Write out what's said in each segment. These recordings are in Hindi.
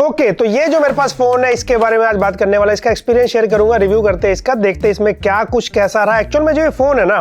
ओके, तो ये जो मेरे पास फोन है इसके बारे में आज बात करने वाला, इसका एक्सपीरियंस शेयर करूंगा, रिव्यू करते हैं इसका, देखते हैं इसमें क्या कुछ कैसा रहा। एक्चुअल में जो ये फोन है ना,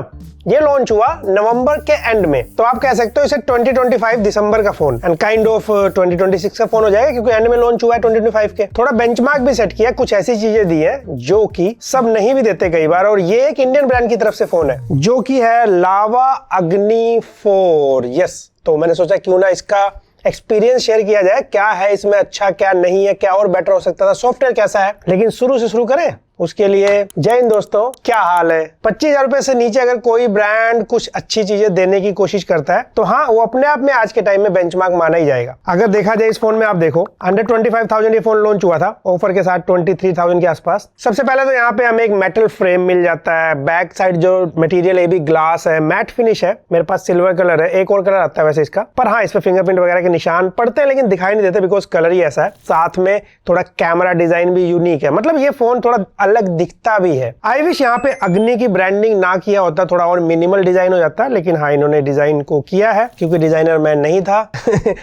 ये लॉन्च हुआ नवंबर के एंड में, तो आप कह सकते हो इसे 2025 दिसंबर का फोन एंड काइंड ऑफ 2026 का फोन हो जाएगा, क्योंकि एंड में लॉन्च हुआ है 2025 के। थोड़ा बेंचमार्क भी सेट किया, कुछ ऐसी चीजें दी है जो कि सब नहीं भी देते कई बार, और ये एक इंडियन ब्रांड की तरफ से फोन है जो कि है लावा अग्नि 4। यस, तो मैंने सोचा क्यों ना इसका एक्सपीरियंस शेयर किया जाए, क्या है इसमें अच्छा, क्या नहीं है, क्या और बेटर हो सकता था, सॉफ्टवेयर कैसा है। लेकिन शुरू से शुरू करें उसके लिए जय हिंद दोस्तों, क्या हाल है। 25,000 रुपए से नीचे अगर कोई ब्रांड कुछ अच्छी चीजें देने की कोशिश करता है तो हाँ, वो अपने आप में आज के टाइम में बेंचमार्क माना ही जाएगा। अगर देखा जाए इस फोन में, आप देखो अंडर 25,000 ये फोन लॉन्च हुआ था, ऑफर के साथ 23,000 के आसपास। सबसे पहले तो यहाँ पे हमें एक मेटल फ्रेम मिल जाता है, बैक साइड जो मटेरियल है भी ग्लास है, मैट फिनिश है, मेरे पास सिल्वर कलर है, एक और कलर आता है वैसे इसका, पर हाँ इस पे फिंगरप्रिंट वगैरह के निशान पड़ते हैं लेकिन दिखाई नहीं देते बिकॉज कलर ही ऐसा है। साथ में थोड़ा कैमरा डिजाइन भी यूनिक है, मतलब ये फोन थोड़ा अलग दिखता भी है। आई विश यहाँ पे अग्नि की ब्रांडिंग ना किया होता, थोड़ा और मिनिमल डिजाइन हो जाता, लेकिन हाँ इन्होंने डिजाइन को किया है क्योंकि डिजाइनर मैं नहीं था।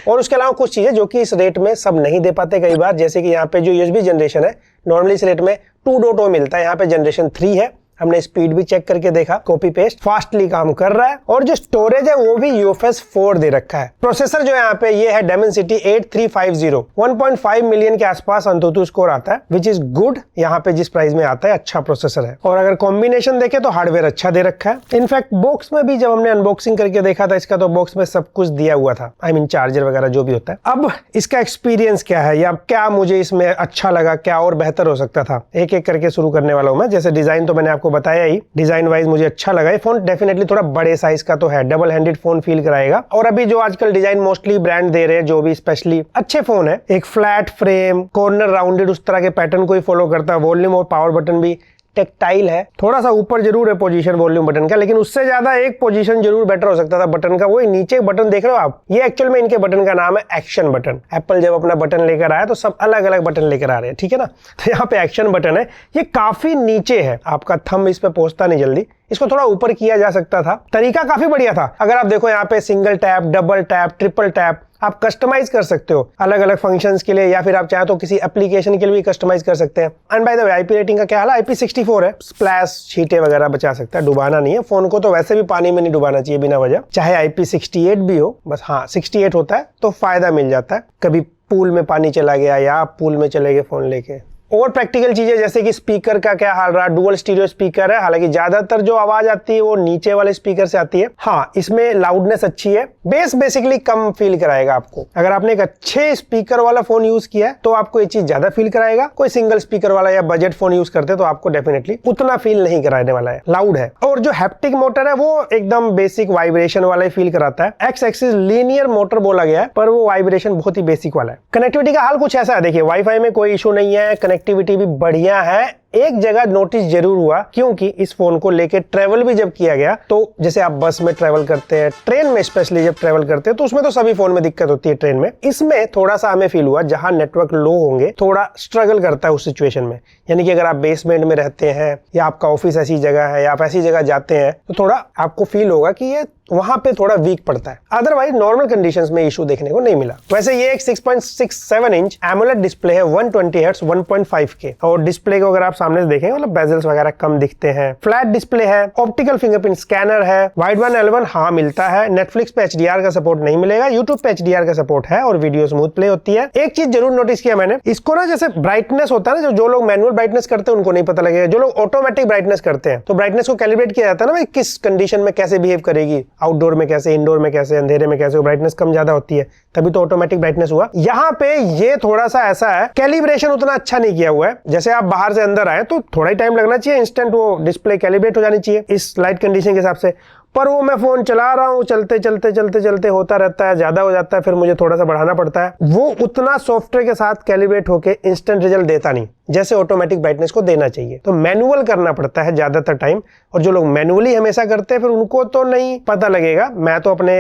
और उसके अलावा कुछ चीजें जो कि इस रेट में सब नहीं दे पाते कई बार, जैसे कि यहाँ पे जो यूएसबी जनरेशन है, नॉर्मली इस रेट में 2.0 मिलता है, यहाँ पे जनरेशन 3 है। हमने स्पीड भी चेक करके देखा, कॉपी पेस्ट फास्टली काम कर रहा है, और जो स्टोरेज है वो भी UFS 4 दे रखा है। प्रोसेसर जो यहाँ पे ये है Dimensity 8350, 1.5 मिलियन के आसपास अंतुतु स्कोर आता है, विच इज गुड यहाँ पे जिस प्राइस में आता है, अच्छा प्रोसेसर है। और अगर कॉम्बिनेशन देखे तो हार्डवेयर अच्छा दे रखा है। इनफैक्ट बॉक्स में भी जब हमने अनबॉक्सिंग करके देखा था इसका, तो बॉक्स में सब कुछ दिया हुआ था, आई मीन चार्जर वगैरह जो भी होता है। अब इसका एक्सपीरियंस क्या है या क्या मुझे इसमें अच्छा लगा, क्या और बेहतर हो सकता था, एक एक करके शुरू करने वाला हूं मैं। जैसे डिजाइन तो मैंने आपको बताया ही, डिजाइन वाइज मुझे अच्छा लगा। ये फोन डेफिनेटली थोड़ा बड़े साइज का तो है, डबल हैंडेड फोन फील कराएगा। और अभी जो आजकल डिजाइन मोस्टली ब्रांड दे रहे हैं, जो भी स्पेशली अच्छे फोन है, एक फ्लैट फ्रेम, कॉर्नर राउंडेड, उस तरह के पैटर्न को ही फॉलो करता है। वॉल्यूम और पावर बटन भी टेक्टाइल है, थोड़ा सा ऊपर जरूर है पोजीशन वॉल्यूम बटन का, लेकिन उससे ज्यादा एक पोजीशन जरूर बेटर हो सकता था बटन का। वो नीचे बटन देख रहे हो आप, ये एक्चुअल में इनके बटन का नाम है एक्शन बटन। एप्पल जब अपना बटन लेकर आया तो सब अलग अलग बटन लेकर आ रहे हैं, ठीक है ना। तो यहाँ पे एक्शन बटन है, ये काफी नीचे है, आपका थंब इस पे पहुंचता नहीं जल्दी, इसको थोड़ा ऊपर किया जा सकता था। तरीका काफी बढ़िया था। अगर आप देखो यहाँ पे single tap, double tap, triple tap आप कस्टमाइज कर सकते हो अलग अलग फंक्शंस के लिए, या फिर आप चाहे तो किसी एप्लीकेशन के लिए भी कस्टमाइज कर सकते हैं। And by the way IP rating का क्या हाल है, IP64 है, स्प्लैश छींटे वगैरह बचा सकता है, डुबाना नहीं है फोन को। तो वैसे भी पानी में नहीं डुबाना चाहिए बिना वजह, चाहे IP68 भी हो, बस हाँ 68 होता है तो फायदा मिल जाता है। कभी पूल में पानी चला गया या आप पूल में चले गए फोन लेके। और प्रैक्टिकल चीजें जैसे कि स्पीकर का क्या हाल रहा, डुअल स्टीरियो स्पीकर है, हालांकि ज्यादातर जो आवाज आती है वो नीचे वाले स्पीकर से आती है। हाँ इसमें लाउडनेस अच्छी है, बेस बेसिकली कम फील कराएगा आपको। अगर आपने एक अच्छे स्पीकर वाला फोन यूज किया है तो आपको ये चीज ज्यादा फील कराएगा। कोई सिंगल स्पीकर वाला या बजट फोन यूज करते तो आपको डेफिनेटली उतना फील नहीं कराने वाला है, लाउड है। और जो हैप्टिक मोटर है वो एकदम बेसिक वाइब्रेशन वाला ही फील कराता है। एक्स एक्सिस लीनियर मोटर बोला गया है, पर वो वाइब्रेशन बहुत ही बेसिक वाला है। कनेक्टिविटी का हाल कुछ ऐसा है, देखिए वाईफाई में कोई इशू नहीं है, कनेक्टिविटी भी बढ़िया है। एक जगह नोटिस जरूर हुआ, क्योंकि इस फोन को लेके ट्रेवल भी जब किया गया, तो जैसे आप बस में ट्रेवल करते हैं, ट्रेन में स्पेशली जब ट्रेवल करते हैं, तो उसमें तो सभी फोन में दिक्कत होती है ट्रेन में, इसमें थोड़ा सा हमें फील हुआ जहां नेटवर्क लो होंगे थोड़ा स्ट्रगल करता है उस सिचुएशन में। यानी कि अगर आप बेसमेंट में रहते हैं या आपका ऑफिस ऐसी जगह है या आप ऐसी जगह जाते हैं तो थोड़ा आपको फील होगा कि ये वहां पे थोड़ा वीक पड़ता है। अदरवाइज नॉर्मल कंडीशंस में इशू देखने को नहीं मिला। वैसे ये एक 6.67 इंच एमोलेड डिस्प्ले है, 120 हर्ट्ज 1.5K, और डिस्प्ले को अगर आप सामने से देखें मतलब बेजल्स वगैरह कम दिखते हैं। फ्लैट डिस्प्ले है, ऑप्टिकल फिंगरप्रिंट स्कैनर है, वाइड वन L1 हाँ मिलता है। नेटफ्लिक्स पे HDR का सपोर्ट नहीं मिलेगा, यूट्यूब पे HDR का सपोर्ट है और वीडियो स्मूथ प्ले होती है। एक चीज जरूर नोटिस किया मैंने, इसको ना जैसे ब्राइटनेस होता है ना, जो लोग मैनुअल ब्राइटनेस करते हैं उनको नहीं पता लगेगा, जो लोग ऑटोमेटिक ब्राइटनेस करते हैं तो ब्राइटनेस को कैलिब्रेट किया जाता है ना भाई, किस कंडीशन में कैसे बिहेव करेगी, आउटडोर में कैसे, इंडोर में कैसे, अंधेरे में कैसे, ब्राइटनेस कम ज्यादा होती है, तभी तो ऑटोमेटिक ब्राइटनेस हुआ। यहाँ पे ये थोड़ा सा ऐसा है, कैलिब्रेशन उतना अच्छा नहीं किया हुआ है। जैसे आप बाहर से अंदर आए तो थोड़ा ही टाइम लगना चाहिए, इंस्टेंट वो डिस्प्ले कैलिब्रेट हो जानी चाहिए इस लाइट कंडीशन के हिसाब से। पर वो मैं फोन चला रहा हूँ, चलते चलते चलते चलते होता रहता है, ज्यादा हो जाता है, फिर मुझे थोड़ा सा बढ़ाना पड़ता है। वो उतना सॉफ्टवेयर के साथ कैलिब्रेट होके इंस्टेंट रिजल्ट देता नहीं जैसे ऑटोमेटिक ब्राइटनेस को देना चाहिए, तो मैनुअल करना पड़ता है ज्यादातर टाइम। और जो लोग मैनुअली हमेशा करते हैं फिर उनको तो नहीं पता लगेगा। मैं तो अपने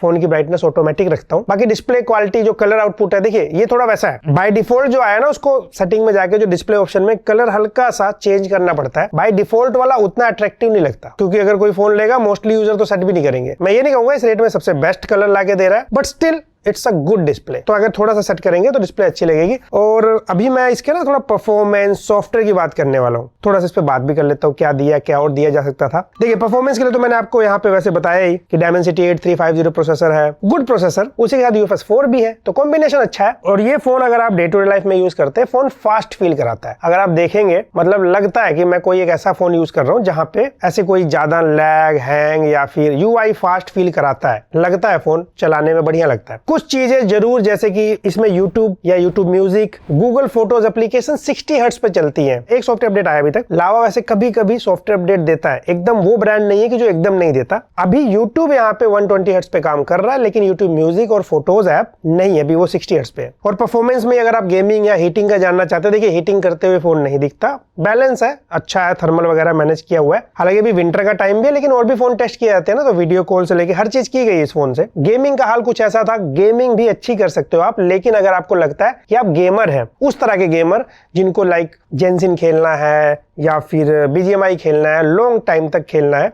फोन की ब्राइटनेस ऑटोमेटिक रखता हूँ। बाकी डिस्प्ले क्वालिटी, जो कलर आउटपुट है, देखिए ये थोड़ा वैसा है। बाय डिफॉल्ट जो आया ना, उसको सेटिंग में जाके जो डिस्प्ले ऑप्शन में कलर हल्का सा चेंज करना पड़ता है। बाय डिफॉल्ट वाला उतना अट्रैक्टिव नहीं लगता, क्योंकि अगर कोई फोन लेगा मोस्टली यूजर तो सेट भी नहीं करेंगे। मैं ये नहीं कहूंगा इस रेट में सबसे बेस्ट कलर लाके दे रहा है, but still it's a good display. तो अगर थोड़ा सा सेट करेंगे तो डिस्प्ले अच्छी लगेगी। और अभी मैं इसके ना थोड़ा परफॉर्मेंस सॉफ्टवेयर की बात करने वाला हूँ, थोड़ा सा इस पे बात भी कर लेता हूँ, क्या दिया क्या और दिया जा सकता था। देखिए परफॉर्मेंस के लिए तो मैंने आपको यहाँ पे वैसे बताया ही कि Dimensity 8350 प्रोसेसर है, गुड प्रोसेसर, उसी के साथ UFS 4 भी है, तो कॉम्बिनेशन अच्छा है। और ये फोन अगर आप डे टू डे लाइफ में यूज करते हैं, फोन फास्ट फील कराता है। अगर आप देखेंगे मतलब लगता है कि मैं कोई एक ऐसा फोन यूज कर रहा हूँ जहाँ पे ऐसे कोई ज्यादा लैग, हैंग या फिर UI फास्ट फील कराता है, लगता है फोन चलाने में बढ़िया लगता है। कुछ चीजें जरूर, जैसे कि इसमें YouTube या YouTube music, Google photos application 60 hertz पे चलती है। एक सॉफ्टवेयर अपडेट आया अभी तक, लावा वैसे कभी कभी सॉफ्टवेयर अपडेट देता है, एकदम वो ब्रांड नहीं है कि जो एकदम नहीं देता। अभी YouTube यहाँ पे 120 हर्ट्ज पे काम कर रहा है, लेकिन YouTube म्यूजिक और फोटोज ऐप नहीं है, अभी वो 60 हर्ट्ज पे है। और परफॉर्मेंस में अगर आप गेमिंग या हीटिंग का जानना चाहते हैं, देखिए हीटिंग करते हुए फोन नहीं दिखता, बैलेंस है, अच्छा है, थर्मल वगैरह मैनेज किया हुआ है। हालांकि अभी विंटर का टाइम भी है, लेकिन और भी फोन टेस्ट किए जाते हैं ना, तो वीडियो कॉल से लेके हर चीज की गई इस फोन से। गेमिंग का हाल कुछ ऐसा था, गेमिंग भी अच्छी कर सकते हो आप, लेकिन अगर आपको लगता है कि आप गेमर हैं, उस तरह के गेमर जिनको लाइक जेंसिन खेलना है या फिर BGMI खेलना है, लॉन्ग टाइम तक खेलना है,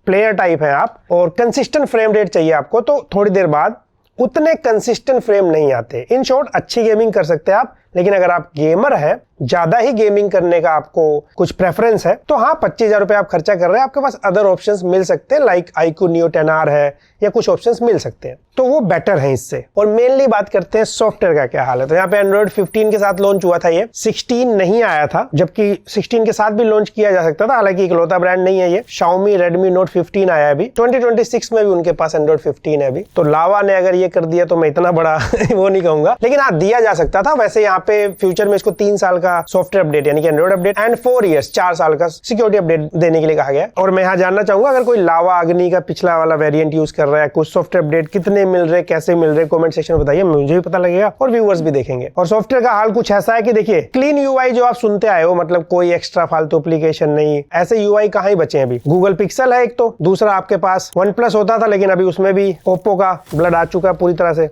प्लेयर टाइप है आप, और कंसिस्टेंट फ्रेम रेट चाहिए आपको, तो थोड़ी देर बाद उतने कंसिस्टेंट फ्रेम नहीं आते। इन शॉर्ट अच्छी गेमिंग कर सकते हैं आप, लेकिन अगर आप गेमर हैं, ज्यादा ही गेमिंग करने का आपको कुछ प्रेफरेंस है, तो हाँ 25,000 रुपए आप खर्चा कर रहे हैं, आपके पास अदर ऑप्शंस मिल सकते हैं, लाइक iQOO Neo 10R है या कुछ ऑप्शंस मिल सकते हैं, तो वो बेटर है इससे। और मेनली बात करते हैं सॉफ्टवेयर का क्या हाल है। तो यहाँ पे एंड्रॉइड 15 के साथ लॉन्च हुआ था, ये 16 नहीं आया था, जबकि 16 के साथ भी लॉन्च किया जा सकता था। हालांकि इकलौता ब्रांड नहीं है ये, Xiaomi Redmi Note 15 आया है अभी, 2026 में भी उनके पास एंड्रॉइड 15 है अभी। तो लावा ने अगर ये कर दिया तो मैं इतना बड़ा वो नहीं कहूंगा, लेकिन हाँ दिया जा सकता था। वैसे यहाँ पे फ्यूचर में इसको 3 साल का सॉफ्टवेयर अपडेट यानी कि एंड्रॉइड अपडेट एंड 4 इयर्स 4 साल का सिक्योरिटी अपडेट देने के लिए कहा गया। और मैं यहाँ जानना चाहूंगा, अगर कोई लावा अग्नि का पिछला वाला वेरिएंट यूज कर रहा है, कुछ सॉफ्टवेयर अपडेट कितने मिल रहे, कैसे मिल रहे, कमेंट सेक्शन में बताइए, मुझे भी पता लगेगा और व्यूअर्स भी देखेंगे। और सॉफ्टवेयर का हाल कुछ ऐसा है कि देखिए क्लीन UI जो आप सुनते आए हो, मतलब कोई एक्स्ट्रा फालतू एप्लीकेशन नहीं, ऐसे UI कहाँ ही बचे हैं अभी। गूगल पिक्सल है एक, तो दूसरा आपके पास OnePlus होता था, लेकिन अभी उसमें भी ओप्पो का ब्लड आ चुका है पूरी तरह से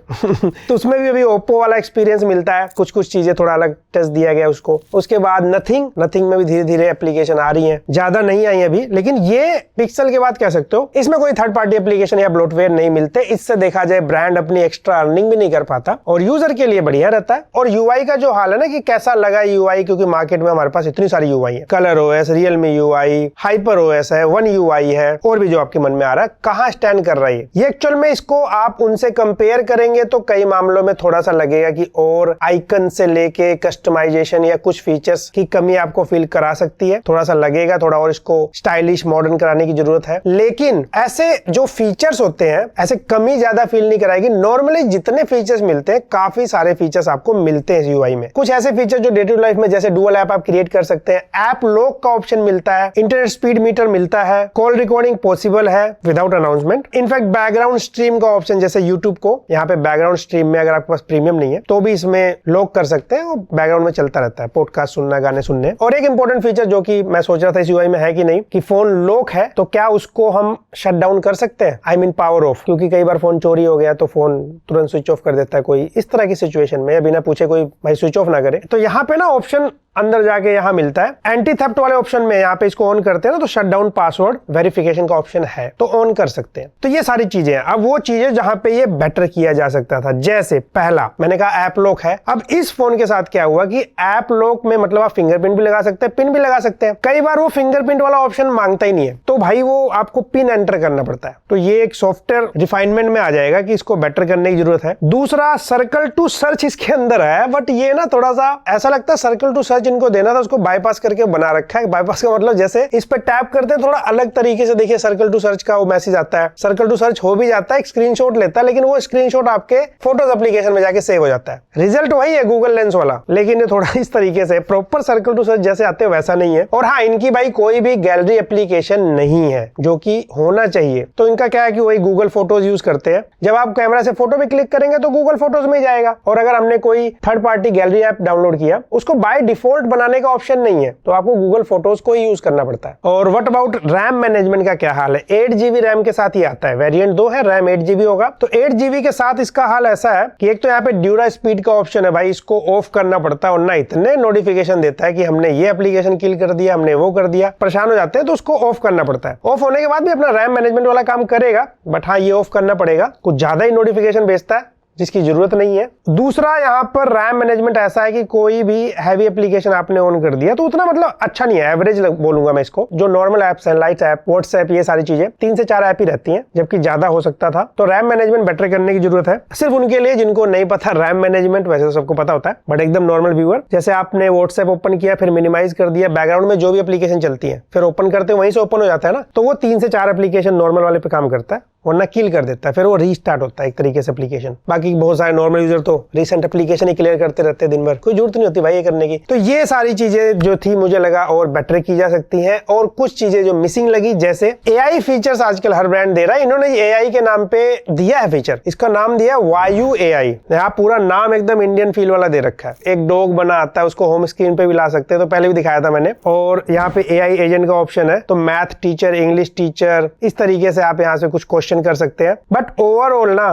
तो उसमें भी अभी ओप्पो वाला एक्सपीरियंस मिलता है, कुछ कुछ चीजें थोड़ा अलग टच दिया गया उसको। उसके बाद नथिंग में भी धीरे धीरे एप्लीकेशन आ रही है, ज्यादा नहीं आई अभी, लेकिन ये पिक्सल के बाद कह सकते हो इसमें कोई थर्ड पार्टी एप्लीकेशन या ब्लोटवेयर नहीं मिलते। इससे देखा जाए ब्रांड अपनी एक्स्ट्रा अर्निंग भी नहीं कर पाता और यूजर के लिए बढ़िया रहता है। और UI का जो हाल है ना कि कैसा लगा UI, क्योंकि मार्केट में हमारे पास इतनी सारी UI है, colour OS, Realme UI, Hyper OS है, One UI है, और भी जो आपके मन में आ रहा है, कहाँ स्टैंड कर रहा है ये एक्चुअल में। इसको आप उनसे कंपेयर करेंगे तो कई मामलों में थोड़ा सा लगेगा कि और आइकन से लेके कस्टमाइजेशन या कुछ फीचर्स की कमी आपको फील करा सकती है, थोड़ा सा लगेगा, थोड़ा और इसको स्टाइलिश मॉडर्न कराने की जरूरत है। लेकिन ऐसे जो फीचर्स होते हैं ऐसे कमी ज्यादा फील नहीं कराएगी। नॉर्मली जितने फीचर्स मिलते हैं, काफी सारे फीचर्स आपको मिलते हैं UI में। कुछ ऐसे फीचर्स जो डे टू लाइफ में, जैसे डुअल ऐप आप क्रिएट कर सकते हैं, ऐप लॉक का ऑप्शन मिलता है, इंटरनेट स्पीड मीटर मिलता है, कॉल रिकॉर्डिंग पॉसिबल है without announcement. In fact background stream का ऑप्शन, जैसे यूट्यूब को यहाँ पे बैकग्राउंड स्ट्रीम में अगर आपके पास प्रीमियम नहीं है तो भी इसमें लॉक कर सकते हैं, वो बैकग्राउंड में चलता रहता है, पॉडकास्ट सुनना, गाने सुनने। और एक इंपॉर्टेंट फीचर जो कि मैं सोच रहा था इस UI में है कि नहीं, कि फोन लॉक है तो क्या उसको हम शट डाउन कर सकते हैं, आई मीन पावर ऑफ, क्योंकि कई बार फोन चोरी हो गया तो फोन तुरंत स्विच ऑफ कर देता है कोई, इस तरह की सिचुएशन में बिना पूछे कोई भाई स्विच ऑफ ना करे। तो यहाँ पे ना ऑप्शन अंदर जाके यहाँ मिलता है, एंटी थेफ्ट वाले ऑप्शन में यहाँ पे इसको ऑन करते हैं ना तो शट डाउन पासवर्ड वेरिफिकेशन का ऑप्शन है, तो ऑन कर सकते हैं। तो ये सारी चीजें हैं। अब वो चीजें जहां पे ये बेटर किया जा सकता था, जैसे पहला मैंने कहा ऐप लॉक है। अब इस फोन के साथ क्या हुआ कि ऐप लॉक में मतलब आप फिंगरप्रिंट भी लगा सकते हैं, पिन भी लगा सकते हैं। कई बार वो फिंगरप्रिंट वाला ऑप्शन मांगता ही नहीं है, तो भाई वो आपको पिन एंटर करना पड़ता है। तो ये एक सॉफ्टवेयर रिफाइनमेंट में आ जाएगा कि इसको बेटर करने की जरूरत है। दूसरा सर्कल टू सर्च इसके अंदर है, बट ये ना थोड़ा सा ऐसा लगता है सर्कल टू सर्च इनको देना था, उसको बाईपास करके बना रखा है। बाईपास का मतलब जैसे इस पे टैप करते हैं थोड़ा अलग तरीके से, देखिए सर्कल टू सर्च का वो मैसेज आता है, सर्कल टू सर्च हो भी जाता है, एक स्क्रीनशॉट लेता है, लेकिन वो स्क्रीनशॉट आपके फोटोज एप्लीकेशन में जाके सेव हो जाता है। रिजल्ट वही है गूगल लेंस वाला, लेकिन ये थोड़ा इस तरीके से प्रॉपर सर्कल टू सर्च जैसे आते हैं वैसा नहीं है। और हाँ, इनकी भाई कोई भी गैलरी एप्लीकेशन नहीं है, जो कि होना चाहिए। तो इनका क्या है कि वही गूगल फोटोज यूज करते हैं, जब आप कैमरा से फोटो भी क्लिक करेंगे तो गूगल फोटोज में जाएगा। और अगर हमने कोई third party gallery app download किया, उसको बाय डिफॉल्ट बनाने का ऑप्शन नहीं है, तो आपको गूगल फोटोज को ही यूज करना पड़ता है। और व्हाट अबाउट रैम मैनेजमेंट का क्या हाल है? 8 GB रैम के साथ ही आता है, वेरिएंट 2 है, रैम 8 GB होगा। तो 8 GB के साथ इसका हाल ऐसा है कि एक तो यहाँ पे ड्यूरा स्पीड का ऑप्शन है, भाई इसको ऑफ करना पड़ता है, और ना इतने नोटिफिकेशन देता है कि हमने ये एप्लीकेशन किल कर दिया, हमने वो कर दिया, परेशान हो जाते हैं, तो उसको ऑफ करना पड़ता है। ऑफ होने के बाद भी अपना रैम मैनेजमेंट वाला काम करेगा, बट हाँ ये ऑफ करना पड़ेगा, कुछ ज्यादा ही नोटिफिकेशन भेजता है, जिसकी जरूरत नहीं है। दूसरा यहाँ पर रैम मैनेजमेंट ऐसा है कि कोई भी हैवी एप्लीकेशन आपने ऑन कर दिया तो उतना मतलब अच्छा नहीं है, एवरेज बोलूंगा मैं इसको। जो नॉर्मल एप्स हैं, लाइट ऐप, व्हाट्सएप, ये सारी चीजें 3 से 4 ऐप ही रहती हैं, जबकि ज्यादा हो सकता था। तो रैम मैनेजमेंट बेटर करने की जरूरत है, सिर्फ उनके लिए जिनको नहीं पता रैम मैनेजमेंट। वैसे तो सबको पता होता है, बट एकदम नॉर्मल व्यूअर, जैसे आपने व्हाट्सएप ओपन किया, फिर मिनिमाइज कर दिया, बैकग्राउंड में जो भी एप्लीकेशन चलती है फिर ओपन करते वहीं से ओपन हो जाता है ना, तो वो 3 से 4 एप्लीकेशन नॉर्मल वाले पे काम करता है, वरना किल कर देता है, फिर वो रीस्टार्ट होता है एक तरीके से एप्लीकेशन। बाकी बहुत सारे नॉर्मल यूजर तो रीसेंट एप्लीकेशन ही क्लियर करते रहते हैं दिन भर, कोई जरूरत नहीं होती भाई ये करने की। तो ये सारी चीजें जो थी मुझे लगा और बेटर की जा सकती हैं, और कुछ चीजें जो मिसिंग लगी, जैसे एआई फीचर्स आजकल हर ब्रांड दे रहा है। इन्होंने एआई के नाम पे दिया है फीचर, इसका नाम दिया वायु एआई। यहाँ पूरा नाम एकदम इंडियन फील वाला दे रखा है। एक डॉग बना आता है, उसको होम स्क्रीन पे भी ला सकते हैं, तो पहले भी दिखाया था मैंने। और यहाँ पे एआई एजेंट का ऑप्शन है, तो मैथ टीचर, इंग्लिश टीचर, इस तरीके से आप यहाँ से कुछ क्वेश्चन कर सकते हैं। बट ओवरऑल ना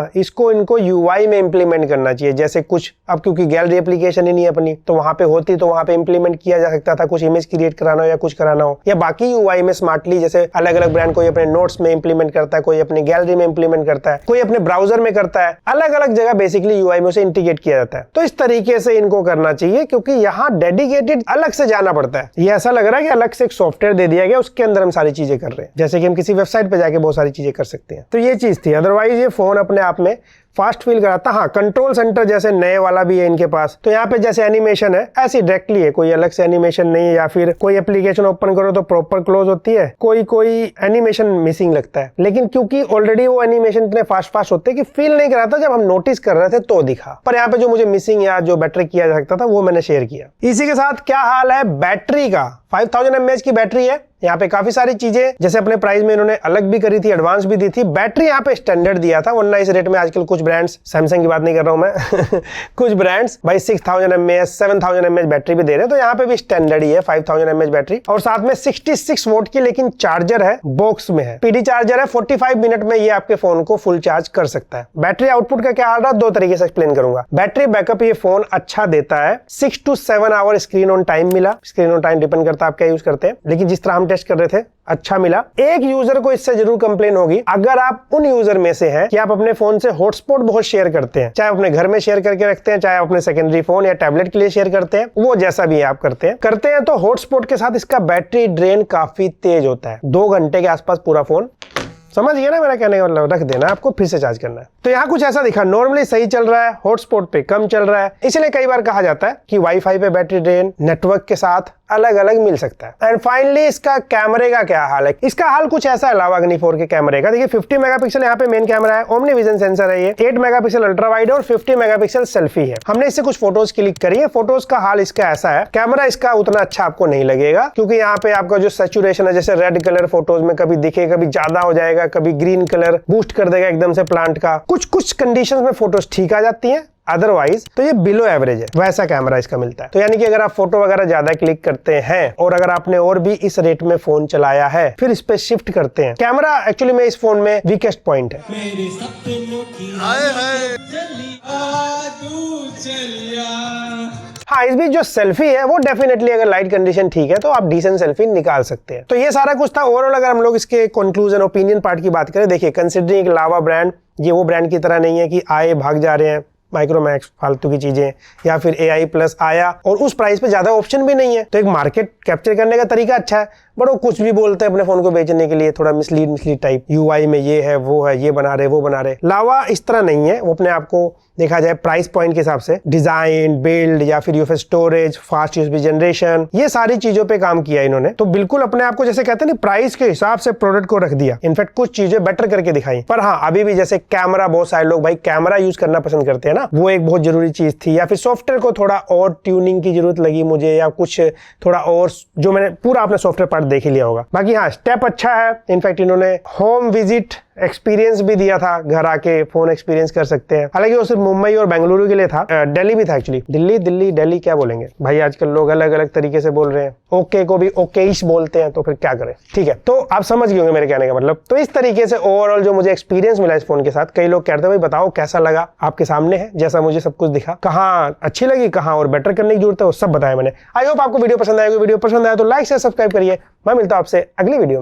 इनको यूआई में इंप्लीमेंट करना चाहिए। जैसे कुछ अब क्योंकि गैलरी एप्लीकेशन ही नहीं है अपनी, तो वहां पे होती तो वहां पे इंप्लीमेंट किया जा सकता था, कुछ इमेज क्रिएट कराना हो या कुछ कराना हो, या बाकी यूआई में स्मार्टली, जैसे अलग अलग ब्रांड कोई अपने नोट्स में इंप्लीमेंट करता है, कोई अपनी गैलरी में इंप्लीमेंट करता है, कोई अपने ब्राउजर में करता है, अलग अलग जगह बेसिकली यूआई में उसे इंटीग्रेट किया जाता है। तो इस तरीके से इनको करना चाहिए, क्योंकि यहाँ डेडिकेटेड अलग से जाना पड़ता है। ये ऐसा लग रहा है कि अलग से एक सॉफ्टवेयर दे दिया गया, उसके अंदर हम सारी चीजें कर रहे हैं, जैसे कि हम किसी वेबसाइट पे जाके बहुत सारी चीजें कर सकते हैं। तो ये चीज थी। अदरवाइज ये फोन अपने आप में फास्ट फील कराता। हाँ, कंट्रोल सेंटर जैसे नए वाला भी है इनके पास, तो यहाँ पे जैसे एनिमेशन है ऐसी डायरेक्टली है, कोई अलग से एनिमेशन नहीं है। या फिर कोई एप्लीकेशन ओपन करो तो प्रॉपर क्लोज होती है, कोई एनिमेशन मिसिंग लगता है। लेकिन क्योंकि ऑलरेडी वो एनिमेशन इतने फास्ट होते हैं कि फील नहीं कराता, जब हम नोटिस कर रहे थे तो दिखा। पर यहाँ पे जो मुझे मिसिंग या जो बेटर किया जा सकता था वो मैंने शेयर किया। इसी के साथ क्या हाल है बैटरी का, 5000 mAh की बैटरी है। यहाँ पे काफी सारी चीजें जैसे अपने प्राइस में इन्होंने अलग भी करी थी, एडवांस भी दी थी। बैटरी यहाँ पे स्टैंडर्ड दिया था, वरना इस रेट में आजकल कुछ ब्रांड्स, सैमसंग की बात नहीं कर रहा हूं मैं कुछ ब्रांड्स भाई 6000 mAh 7000 mAh बैटरी भी दे रहे हैं। तो यहाँ पे भी स्टैंडर्ड ही है 5000 mAh बैटरी, और साथ में 66 वोट की लेकिन चार्जर है, बॉक्स में है, पीडी चार्जर है। 45 मिनट में ये आपके फोन को फुल चार्ज कर सकता है। बैटरी आउटपुट का क्या हाल रहा है, 2 तरीके से एक्सप्लेन करूंगा। बैटरी बैकअप ये फोन अच्छा देता है, 6 to 7 hour screen on time मिला। स्क्रीन ऑन टाइम डिपेंड करता है आप क्या यूज करते हैं, लेकिन जिस तरह हम टेस्ट कर रहे थे अच्छा मिला। एक यूजर को इससे जरूर कंप्लेन होगी, अगर आप उन यूजर में से हैं कि आप अपने फोन से हॉटस्पॉट बहुत शेयर करते हैं, चाहे अपने घर में शेयर करके रखते हैं, चाहे अपने सेकेंडरी फोन या टैबलेट के लिए शेयर करते हैं, वो जैसा भी आप करते हैं तो हॉटस्पॉट के साथ इसका बैटरी ड्रेन काफी तेज होता है। 2 घंटे के आसपास पूरा फोन, समझ गया ना मेरा कहने का मतलब, रख देना, आपको फिर से चार्ज करना है। तो यहाँ कुछ ऐसा दिखा, नॉर्मली सही चल रहा है, हॉटस्पॉट पे कम चल रहा है। इसलिए कई बार कहा जाता है कि वाईफाई पे बैटरी ड्रेन नेटवर्क के साथ अलग अलग मिल सकता है। एंड फाइनली इसका कैमरे का क्या हाल है। इसका हाल कुछ ऐसा है लावा अग्नि 4 के कैमरे का। देखिए 50 मेगापिक्सल यहाँ पे मेन कैमरा है, ओमनी विजन सेंसर है ये, 8 मेगापिक्सल अल्ट्रा वाइड और 50 मेगापिक्सल सेल्फी है। हमने इससे कुछ फोटोज क्लिक करी है। फोटोज का हाल इसका ऐसा है, कैमरा इसका उतना अच्छा आपको नहीं लगेगा, क्योंकि यहाँ पे आपका जो सैचुरेशन है, जैसे रेड कलर फोटोज में कभी दिखे, कभी ज्यादा हो जाएगा, कभी ग्रीन कलर बूस्ट कर देगा एकदम से प्लांट का। कुछ कंडीशंस में फोटोज ठीक आ जाती हैं, अदरवाइज तो ये बिलो एवरेज है, वैसा कैमरा इसका मिलता है। तो यानी कि अगर आप फोटो वगैरह ज्यादा क्लिक करते हैं और अगर आपने और भी इस रेट में फोन चलाया है, फिर इस पे शिफ्ट करते हैं, कैमरा एक्चुअली में इस फोन में वीकेस्ट पॉइंट है। हाँ, इस बीच जो सेल्फी है वो डेफिनेटली अगर लाइट कंडीशन ठीक है तो आप डिसेंट सेल्फी निकाल सकते हैं। तो ये सारा कुछ था ओवरऑल। अगर हम लोग इसके कंक्लूजन ओपिनियन पार्ट की बात करें, देखिए कंसिडरिंग एक लावा ब्रांड, ये वो ब्रांड की तरह नहीं है कि आए भाग जा रहे हैं माइक्रोमैक्स फालतू की चीजें, या फिर AI प्लस आया और उस प्राइस पे ज्यादा ऑप्शन भी नहीं है। तो एक मार्केट कैप्चर करने का तरीका अच्छा है, बट वो कुछ भी बोलते हैं अपने फोन को बेचने के लिए, थोड़ा मिसलीड टाइप, यूआई में ये है वो है, ये बना रहे वो बना रहे। लावा इस तरह नहीं है, वो अपने आप को देखा जाए प्राइस पॉइंट के हिसाब से, डिजाइन, बिल्ड या फिर UFS storage, fast USB generation, ये सारी चीजों पे काम किया इन्होंने। तो बिल्कुल अपने आप को जैसे कहते हैं ना, प्राइस के हिसाब से प्रोडक्ट को रख दिया। इनफैक्ट कुछ चीजें बेटर करके दिखाई। पर हाँ, अभी भी जैसे कैमरा, बहुत सारे लोग भाई कैमरा यूज करना पसंद करते हैं ना, वो एक बहुत जरूरी चीज थी। या फिर सॉफ्टवेयर को थोड़ा और ट्यूनिंग की जरूरत लगी मुझे, या कुछ थोड़ा और, जो मैंने पूरा आपने सॉफ्टवेयर पार्ट देख ही लिया होगा। बाकी हाँ, स्टेप अच्छा है। इनफैक्ट इन्होंने होम विजिट एक्सपीरियंस भी दिया था, घर आके फोन एक्सपीरियंस कर सकते हैं। हालांकि वो सिर्फ मुंबई और बेंगलुरु के लिए था, दिल्ली भी था एक्चुअली। दिल्ली क्या बोलेंगे भाई, आजकल लोग अलग अलग तरीके से बोल रहे हैं। ओके को भी ओकेइश बोलते हैं, तो फिर क्या करें। ठीक है, तो आप समझ गए होंगे मेरे कहने का मतलब। तो इस तरीके से ओवरऑल जो मुझे एक्सपीरियंस मिला इस फोन के साथ, कई लोग कहते हैं भाई बताओ कैसा लगा, आपके सामने है जैसा मुझे सब कुछ दिखा, कहाँ अच्छी लगी, कहाँ और बेटर करने की जरूरत है, वो सब बताया मैंने। आई होप आपको वीडियो पसंद आएगी। वीडियो पसंद आया तो लाइक से सब्सक्राइब करिए। मैं मिलता हूं आपसे अगली वीडियो में।